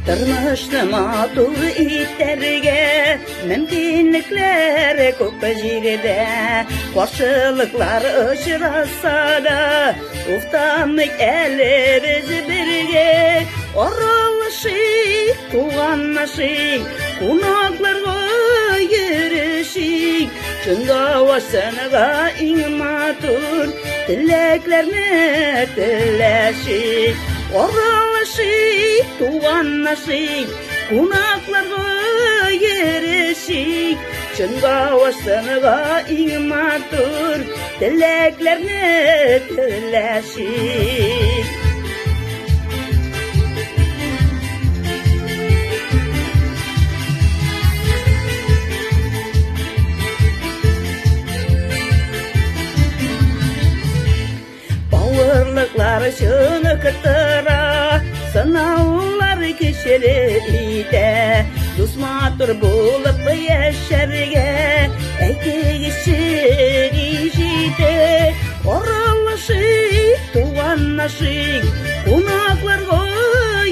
Tırmışlı matur itlerge mümkünlükler көп жерде Qarşılıklar ұшыраса да Уфтанмайк әлі біз бірге Оралышик, туғаннашик Қонақларға ерішик Шынға уашсаныға иң матур Тілеклеріне тіләшик Оралышик, туғаннашик Қонақларға ерішик Шынға уашсаныға иң матур Тілеклеріне тіләшик Бауырлықлары шыны кіттіра Сынаулар кешелі иде Дұсматыр болып яшәрге Әйтегішік ижиде Оралышик, туғаннашик Қонақларға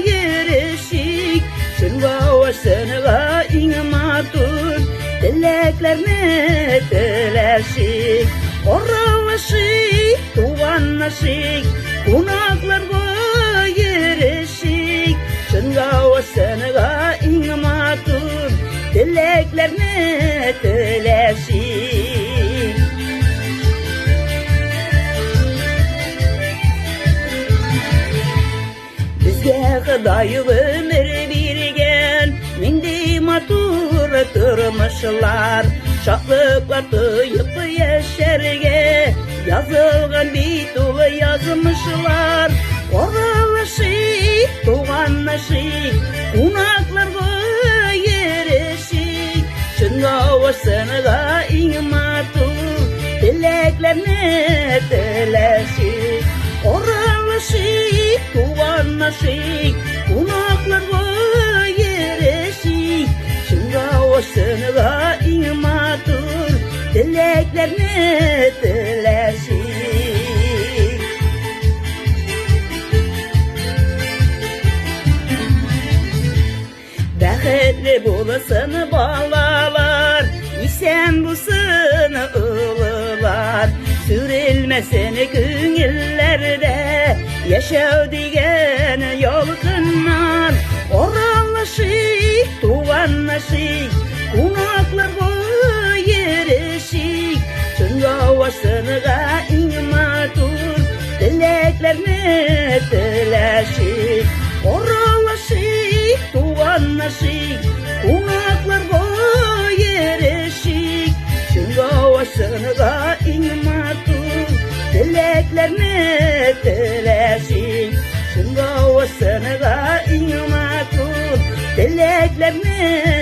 ерішик Шынға уашсаныға иң матур Тілеклеріне тіләшик Оралышик, туғаннашик Қонақларға ерішик Шынға уашсаныға иң матур Тілеклеріне тіләшик Бізге Құдай өмір берген Мендей матур тұрмышылар Шақлықлар тұйып яшәрге Yazılған бит ұлы yazмышылар Оралышик, туғаннашик Қонақларға ерішик Шынға уашсаныға иң матур Тілеклеріне тіләшик Оралышик, туғаннашик Қонақларға ерішик Шынға уашсаныға иң матур Тілеклеріне тіләшик Бәхетлі болсын балалар Исән болсын ұлылар Сүрелмәсін көңілләрдә Яшәу деген ялқыннар Оралышик, туғаннашик Қонақларға ерішик Шынға уашсаныға иң матур Тілеклеріне тіләшик Оралышик, туғаннашик Қонақларға ерішик Шынға уашсаныға иң матур Тілеклеріне тіләшик Шынға уашсаныға иң матур Тілеклеріне